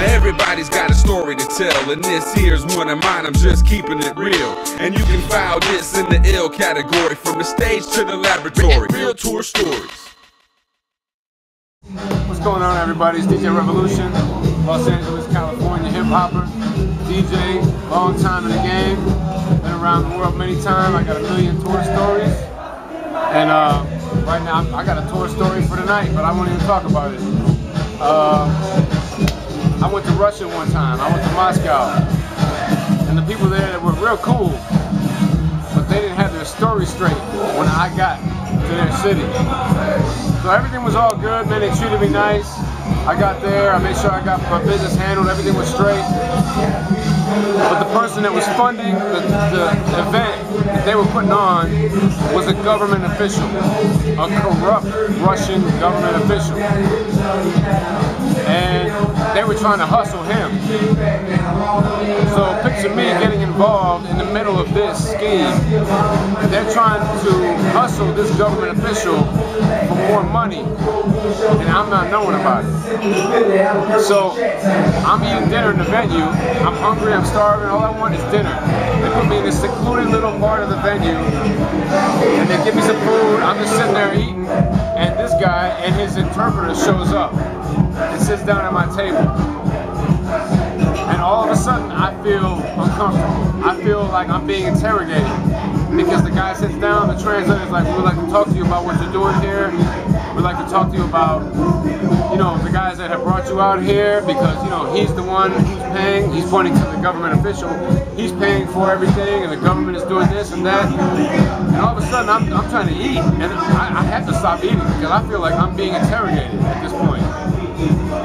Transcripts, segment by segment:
Now everybody's got a story to tell, and this here's one of mine, I'm just keeping it real. And you can file this in the ill category, from the stage to the laboratory. Real tour stories. What's going on, everybody? It's DJ Revolution, Los Angeles, California hip-hopper, DJ, long time in the game, been around the world many times. I got a million tour stories, and right now I got a tour story for tonight, but I won't even talk about it. I went to Russia one time. I went to Moscow, and the people there were real cool, but they didn't have their story straight when I got to their city. So everything was all good, man. They treated me nice. I got there, I made sure I got my business handled, everything was straight. But the person that was funding the event that they were putting on was a government official, a corrupt Russian government official. And they were trying to hustle him. So picture me getting involved in the middle of this scheme. They're trying to hustle this government official for more money, and I'm not knowing about it. So I'm eating dinner in the venue. I'm hungry, I'm starving, all I want is dinner. They put me in this secluded little part of the venue, and they give me some food. I'm just sitting there eating, and this guy and his interpreter shows up and sits down at my table. And all of a sudden, I feel uncomfortable. I feel like I'm being interrogated. Because the guy sits down, the translator's like, we would like to talk to you about what you're doing here. We'd like to talk to you about, you know, the guys that have brought you out here, because, you know, he's the one who's paying. He's pointing to the government official. He's paying for everything, and the government is doing this and that. And all of a sudden, I'm trying to eat, and I have to stop eating because I feel like I'm being interrogated at this point.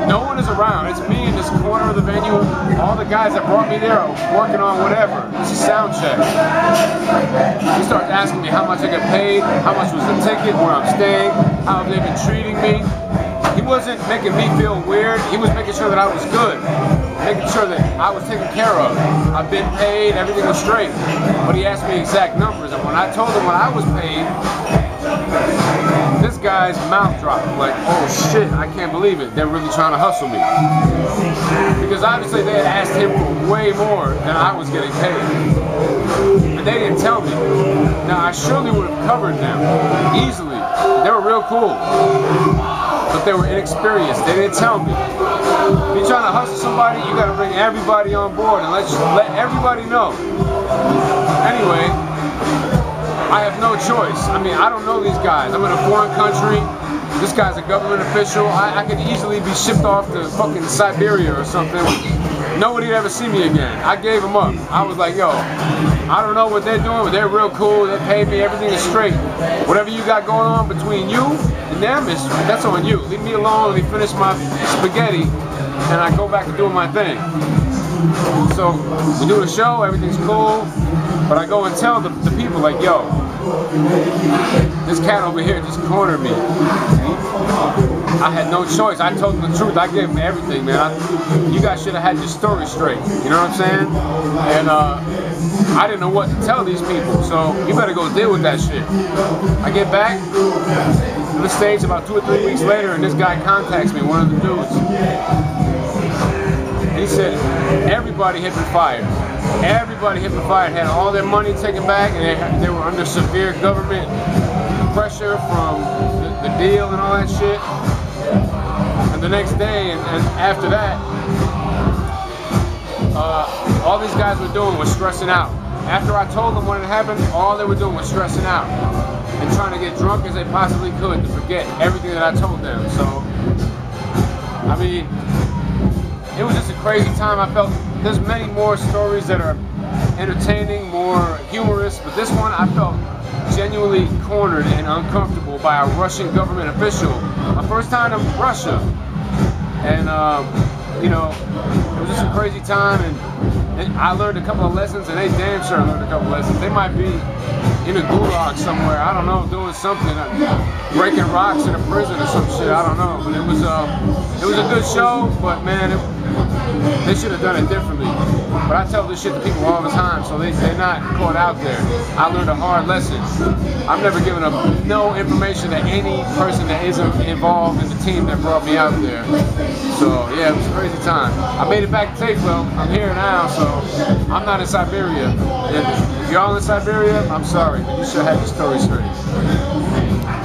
No one is around. It's me in this corner of the venue. All the guys that brought me there are working on whatever. It's a sound check. He starts asking me how much I get paid, how much was the ticket, where I'm staying, how have they been treating me. He wasn't making me feel weird. He was making sure that I was good, making sure that I was taken care of. I've been paid, everything was straight. But he asked me exact numbers, and when I told him what I was paid, this guy's mouth dropped, like, oh shit, I can't believe it. They're really trying to hustle me. Because obviously they had asked him for way more than I was getting paid. And they didn't tell me. Now, I surely would have covered them easily. They were real cool. But they were inexperienced. They didn't tell me. If you're trying to hustle somebody, you gotta bring everybody on board and let everybody know. Anyway, I have no choice. I mean, I don't know these guys. I'm in a foreign country. This guy's a government official. I could easily be shipped off to fucking Siberia or something. Nobody'd ever see me again. I gave them up. I was like, yo, I don't know what they're doing, but they're real cool. They paid me. Everything is straight. Whatever you got going on between you and them, that's on you. Leave me alone. Let me finish my spaghetti, and I go back to doing my thing. So we do the show. Everything's cool. But I go and tell the people, like, yo, this cat over here just cornered me. I had no choice. I told them the truth. I gave them everything, man. You guys should have had your story straight. You know what I'm saying? And I didn't know what to tell these people, so you better go deal with that shit. I get back to the States about 2 or 3 weeks later, and this guy contacts me, one of the dudes. And he said, everybody had been fired. Everybody had been fired, had all their money taken back, and they were under severe government pressure from the deal and all that shit. And the next day, and after that, all these guys were doing was stressing out. After I told them what had happened, all they were doing was stressing out and trying to get drunk as they possibly could to forget everything that I told them. So, I mean, it was just a crazy time. I felt there's many more stories that are entertaining, more humorous, but this one I felt genuinely cornered and uncomfortable by a Russian government official. My first time in Russia, and you know, it was just a crazy time, and I learned a couple of lessons, and they damn sure learned a couple of lessons. They might be in a gulag somewhere, I don't know, doing something, breaking rocks in a prison or some shit, I don't know. But it was a good show, but man, They should have done it differently. But I tell this shit to people all the time, so they're not caught out there. I learned a hard lesson. I'm never giving up no information to any person that isn't involved in the team that brought me out there. So yeah, it was a crazy time. I made it back to Tafel. I'm here now, so I'm not in Siberia. If y'all in Siberia, I'm sorry, but you should have your story straight.